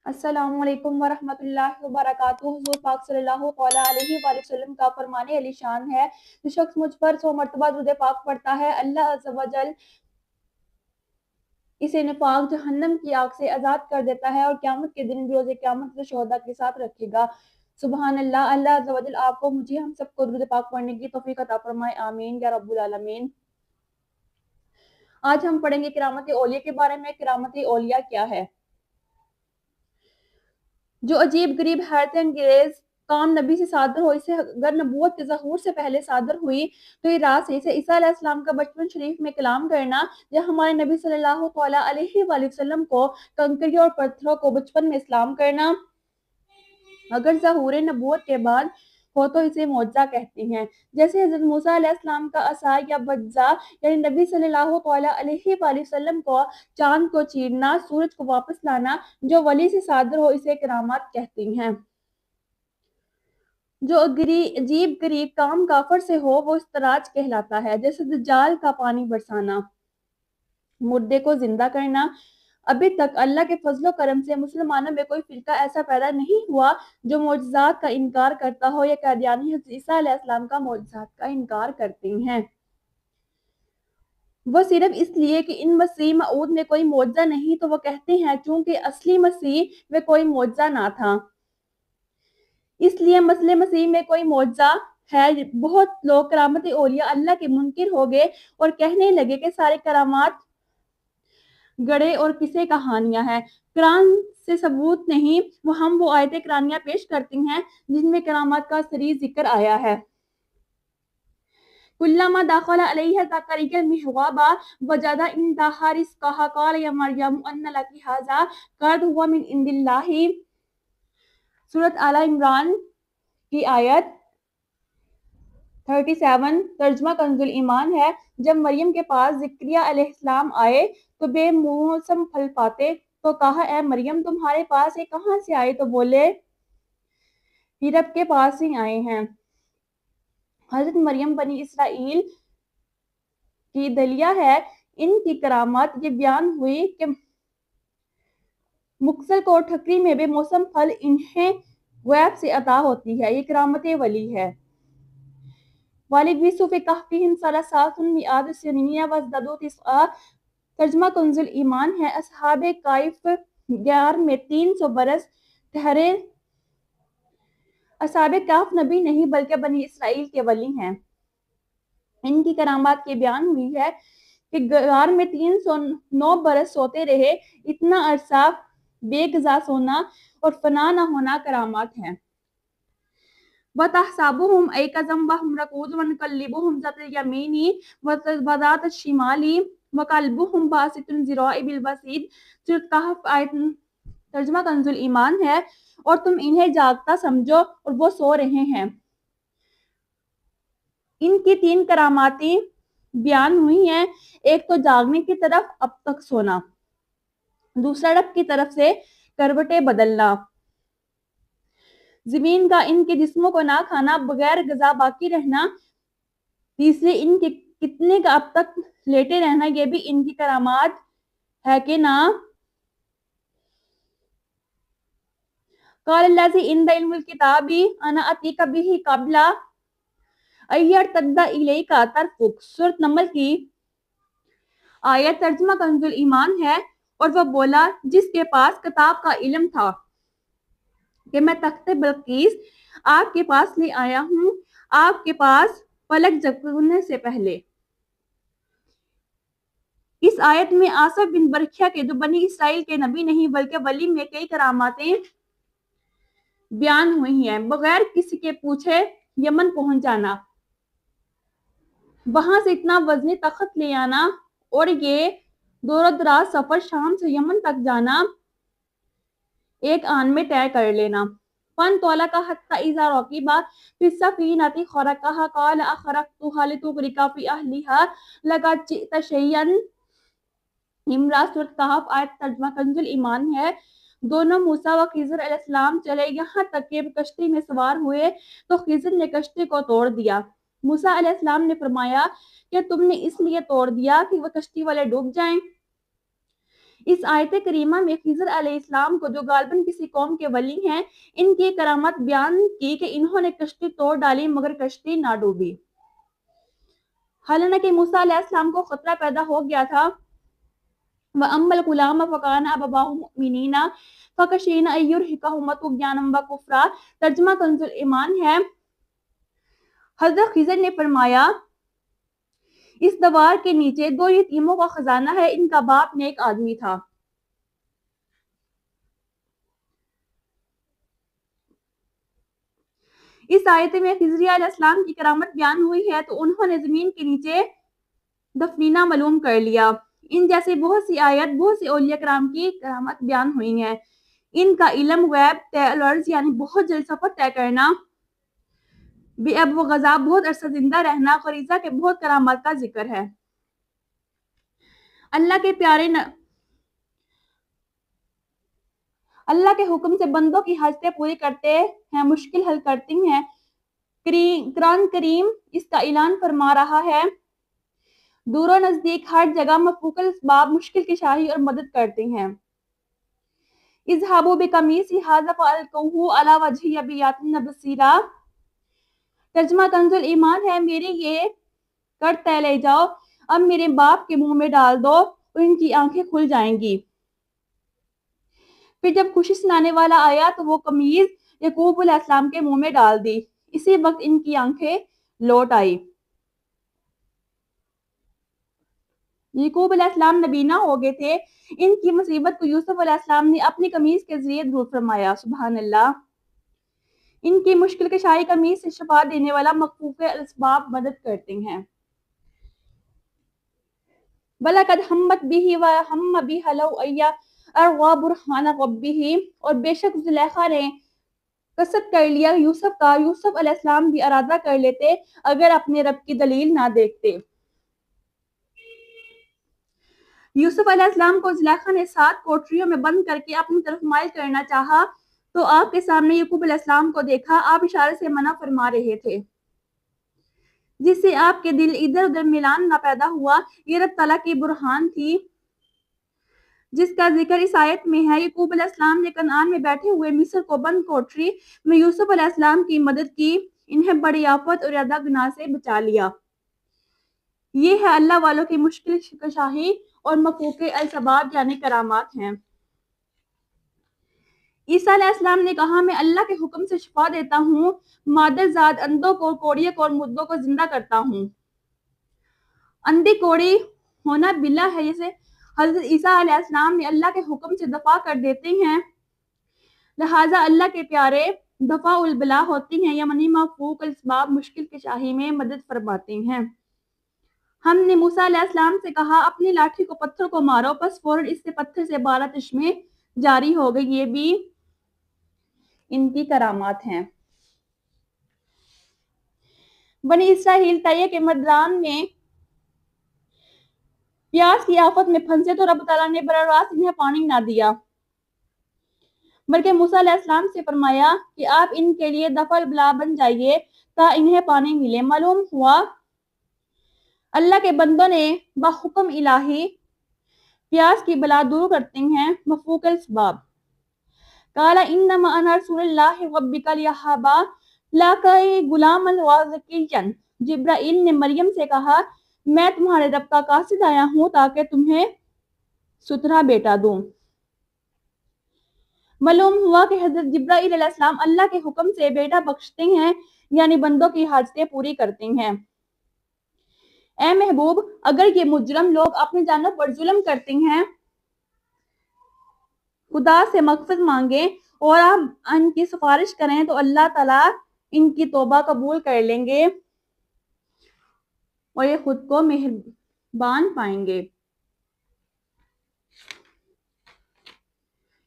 अस्सलामु अलैकुम वरहमतुल्लाहि वबरकातुहू। हुज़ूर पाक सल्लल्लाहु तआला अलैहि वसल्लम का फरमाने अली शान है, जो शख्स मुझ पर 100 मरतबा दुरूद पाक पढ़ता है, अल्लाह अज़्ज़ व जल इसे निफाक जहन्नम की आग से आज़ाद कर देता है और क़यामत के दिन रोज़े क़यामत से शोहदा के साथ रखेगा। सुबहान अल्लाह। अल्लाह अज़्ज़ व जल आपको, मुझे, हम सबको दुरूद पाक पढ़ने की तौफ़ीक अता फरमाए। आमीन या रब्बुल आलमीन। आज हम पढ़ेंगे करामत औलिया के बारे में। करामत औलिया क्या है? जो अजीब गरीब हैरत अंगेज काम नबी से सादर हो, इसे अगर नबूवत के ज़हूर से पहले सादर हुई तो ये रात से इसे ईसा अलैहिस्सलाम का बचपन शरीफ में कलाम करना, या हमारे नबी सल्लल्लाहु तआला अलैहि वसल्लम को कंकरियों और पत्थरों को बचपन में इस्लाम करना, अगर ज़हूर नबूवत के बाद हो तो इसे मौजज़ा कहते हैं। जैसे हज़रत मूसा अलैहिस्सलाम का असा या बज्जा, यानी नबी सल्लल्लाहु तआला अलैहि वसल्लम को चाँद को चीरना, सूरज को वापस लाना, जो वली से सादर हो, इसे करामात कहती हैं। जो अजीब गरीब काम काफर से हो, वो इस्तराज कहलाता है। जैसे दज्जाल का पानी बरसाना, मुर्दे को जिंदा करना। अभी तक अल्लाह के फजलो करम से मुसलमानों में कोई फिरका ऐसा पैदा नहीं हुआ जो मोजज़ात का इनकार करता हो, या कादियानी हज़रत ईसा अलैहिस्सलाम का मोजज़ात का इनकार करते हैं। वो सिर्फ इसलिए कि इन मसीह मऊद में कोई मोजज़ा नहीं, तो वो कहते हैं चूंकि असली मसीह में कोई मोजज़ा ना था, इसलिए मसले मसीह में कोई मोजज़ा है। बहुत लोग करामत औलिया अल्लाह के मुनकिर हो गए और कहने लगे कि सारे करामात गड़े और किसे कहानियां हैं, कुरान से सबूत नहीं। वो आयतें कुरानियां पेश करती हैं जिनमें करामात का सरी जिक्र आया है। कुल्लमा दाखला अलैहा ज़करिया मिहराबा वजदा इंदहा रिज़्क़हा क़ाल या मरियम अन्ना लकी हाज़ा क़ालत हुवा मिन इंदिल्लाहि। सूरत आला इमरान की आयत 37 तर्जमा कंजुल ईमान है। जब मरियम के पास ज़करिया अलैहिस्सलाम आए तो बेमौसम फल पाते, तो कहा, ए मरियम, तुम्हारे पास ये कहाँ से आए? तो बोले, ही रब के पास ही आए हैं। हजरत मरियम बनी इसराइल की दलिया है। इनकी करामत ये बयान हुई कि मुक्सल को ठकरी में बेमौसम फल इन्हें गैब से अता होती है। ये करामत वली है। वालिद यूसुफ कहफिहिम सलासातुन मिआद सनीना वज़ददू तिस्आ। तर्जमा कंजुल ईमान है। असहाबे काइफ यार में 300 बरस ठहरे। असहाबे काफ नबी नहीं बल्कि बनी इसराइल के वली हैं। इनकी करामात के बयान हुई है कि गार में 309 बरस सोते रहे। इतना अरसा बेगजा सोना और फना न होना करामात है। वतहसाबुहुम ऐकज़म वहुम रकूद वनकल्लिबुहुम ज़ातल यमीनी वज़ात शिमाली वकल्बुहुम बासितुन ज़िराई बिल वसीद। सूरत कहफ आयत तर्जुमा कंजुल ईमान है। और तुम इन्हें जागता समझो और वो सो रहे हैं। इनकी 3 करामाती बयान हुई हैं। एक तो जागने की तरफ अब तक सोना, दूसरा रब की तरफ से करवटें बदलना, जमीन का इनके जिस्मों को ना खाना, बगैर गजा बाकी रहना, तीसरे इनके कितने का अब तक लेटे रहना, ये भी इनकी करामात है कि ना। क़ालल्लज़ी इंदहु इल्मुल किताबी अना अतीका बिही क़ब्ला अय्यर्तद्दा इलैका तरफुक। सूरत नमल की आयत तर्जुमा कंजुल ईमान है। और वह बोला जिसके पास किताब का इल्म था कि मैं तख्ते बल्कीस आपके पास ले आया हूँ, आपके पास पलक झपकने से पहले। इस आयत में आसिफ बिन बरखिया के, जो बनी इसराइल के नबी नहीं बल्कि वली, में कई करामातें बयान हुई हैं। बगैर किसी के पूछे यमन पहुंच जाना, वहां से इतना वजनी तख्त ले आना, और ये दूर दराज सफर शाम से यमन तक जाना एक आन में तय कर लेना। फन तोला का हत्ता इज़ा रकीबा फिर सफीनती खरकहा क़ाल अखरकतुहा लितुग़रिका फी अहलिहा लक़द जि'ता शैयन इम्रा। सूरत कहफ आयत तर्जुमा कंजुल ईमान है। दोनों मूसा व खिज़र अलैहिस्सलाम चले, यहाँ तक कि कश्ती में सवार हुए तो खिज़र ने कश्ती को तोड़ दिया। मूसा अलैहिस्सलाम ने फरमाया कि तुमने इसलिए तोड़ दिया कि वह कश्ती वाले डूब जाएं। اس آیت کریمہ میں خضر علیہ السلام کو جو غالباً کسی قوم کے ولی ہیں، ان کی کرامت بیان کی کہ انہوں نے کشتی توڑ ڈالی مگر کشتی نہ ڈوبی۔ حالانکہ موسیٰ علیہ السلام کو خطرہ پیدا ہو گیا تھا۔ وَأَمَّا الْغُلَامُ فَكَانَ أَبَوَاهُ مُؤْمِنِينَ فَخَشِينَا أَن يُرْهِقَهُمَا طُغْيَانًا وَكُفْرًا۔ ترجمہ کنز ایمان ہے، حضرت خضر نے فرمایا اس دیوار کے نیچے 2 یتیموں کا خزانہ ہے، ان کا باپ نیک آدمی تھا۔ اس آیت میں خضر علیہ السلام کی کرامت بیان ہوئی ہے تو انہوں نے زمین کے نیچے دفنینہ معلوم کر لیا۔ ان جیسے بہت سی آیت بہت سی اولیاء کرام کی کرامت بیان ہوئی ہیں۔ ان کا علم غیب طے الارض یعنی بہت جلد سفر طے کرنا، بے اب و غذا بہت عرصہ زندہ رہنا، غریزہ کے بہت کرامات کا ذکر ہے۔ اللہ کے حکم سے بندوں کی حاجتیں پوری کرتے ہیں، مشکل حل کرتی ہیں۔ قرآن کریم اس کا اعلان فرما رہا ہے، دور و نزدیک ہر جگہ مفوق الاسباب مشکل کشائی اور مدد کرتے ہیں۔ اذهبوا بقمیصی ھذا فألقوہ علی وجہ یأتی بصیرا۔ ترجمہ کنز ایمان ہے، میرے یہ کرتے لے جاؤ، اب میرے باپ کے منہ میں ڈال دو اور ان کی آنکھیں کھل جائیں گی۔ پھر جب خوشی سنانے والا آیا تو وہ قمیض یعقوب علیہ السلام کے منہ میں ڈال دی، اسی وقت ان کی آنکھیں لوٹ آئی۔ یعقوب علیہ السلام نبینا ہو گئے تھے، ان کی مصیبت کو یوسف علیہ السلام نے اپنی قمیض کے ذریعے دور فرمایا۔ سبحان اللہ۔ ان کی مشکل کشائی قمیض سے شفا دینے والا مخفوف الاسباب مدد کرتے ہیں۔ وَلَقَدْ هَمَّتْ بِهِ وَهَمَّ بِهَا لَوْلَا أَن رَأَىٰ بُرْهَانَ رَبِّهِ۔ اور بے شک زلیخا نے قصد کر لیا یوسف کا، یوسف علیہ السلام بھی ارادہ کر لیتے اگر اپنے رب کی دلیل نہ دیکھتے۔ یوسف علیہ السلام کو زلیخا نے 7 کوٹریوں میں بند کر کے اپنی طرف مائل کرنا چاہا تو آپ کے سامنے یعقوب علیہ السلام کو دیکھا، آپ اشارے سے منع فرما رہے تھے، جس سے آپ کے دل ادھر ادھر میلان نہ پیدا ہوا۔ یہ رب تعالیٰ کی برہان تھی جس کا ذکر اس آیت میں ہے۔ یعقوب علیہ السلام نے کنعان میں بیٹھے ہوئے مصر کو بند کوٹری میں یوسف علیہ السلام کی مدد کی، انہیں بڑی آفت اور زیادہ گناہ سے بچا لیا۔ یہ ہے اللہ والوں کی مشکل کشائی اور مفوق الاسباب یعنی کرامات ہیں۔ عیسیٰ علیہ السلام نے کہا، میں اللہ کے حکم سے شفا دیتا ہوں، مادر ذات اندھوں کو، کوڑیوں کو اور مردوں کو زندہ کرتا ہوں۔ اندھی کوڑی ہونا بلا ہے، جسے حضرت عیسیٰ علیہ السلام نے اللہ کے حکم سے دفع کر دیتے ہیں، لہٰذا اللہ کے پیارے دفع البلا ہوتی ہیں، یعنی مفوق الاسباب مشکل کشائی میں مدد فرماتے ہیں۔ ہم نے موسیٰ علیہ السلام سے کہا، اپنی لاٹھی کو پتھر کو مارو، پس فوراً اس سے پتھر سے 12 چشمے جاری ہو گئے۔ یہ بھی ان کی کرامات ہیں۔ بنی اسرائیل تیہ کے میدان میں پیاس کی آفت میں پھنسے تو رب تعالیٰ نے براہ راست انہیں پانی نہ دیا، بلکہ موسیٰ علیہ السلام سے فرمایا کہ آپ ان کے لیے دفع البلا بن جائیے تا انہیں پانی ملے۔ معلوم ہوا اللہ کے بندوں نے بحکم الہی پیاس کی بلا دور کرتے ہیں، مفوق الاسباب۔ قال انما انا رسول اللہ ربک لیہب لک غلاما وزکیا۔ جبرائیل نے مریم سے کہا، میں تمہارے رب کا قاصد آیا ہوں تاکہ تمہیں ستھرا بیٹا دوں۔ معلوم ہوا کہ حضرت جبرائیل علیہ السلام اللہ کے حکم سے بیٹا بخشتے ہیں، یعنی بندوں کی حاجتیں پوری کرتے ہیں۔ اے محبوب، اگر یہ مجرم لوگ اپنی جانوں پر ظلم کرتے ہیں، خدا سے مغفرت مانگیں اور آپ ان کی سفارش کریں تو اللہ تعالیٰ ان کی توبہ قبول کر لیں گے اور یہ خود کو مہربان پائیں گے۔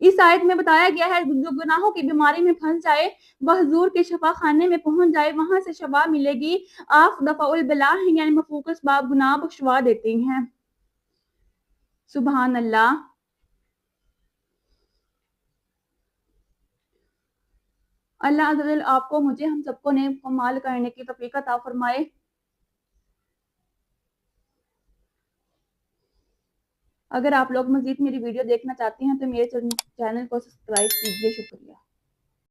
اس آیت میں بتایا گیا ہے، جو گناہوں کی بیماری میں پھنس جائے وہ حضور کے شفا خانے میں پہنچ جائے، وہاں سے شفا ملے گی۔ آپ دفع البلا ہیں، یعنی مفوق الاسباب گناہ بخشوا دیتے ہیں۔ سبحان اللہ۔ اللہ عز و جل آپ کو، مجھے، ہم سب کو نیک اعمال کرنے کی توفیق عطا فرمائے۔ اگر آپ لوگ مزید میری ویڈیو دیکھنا چاہتے ہیں تو میرے چینل کو سبسکرائب کیجیے. شکریہ.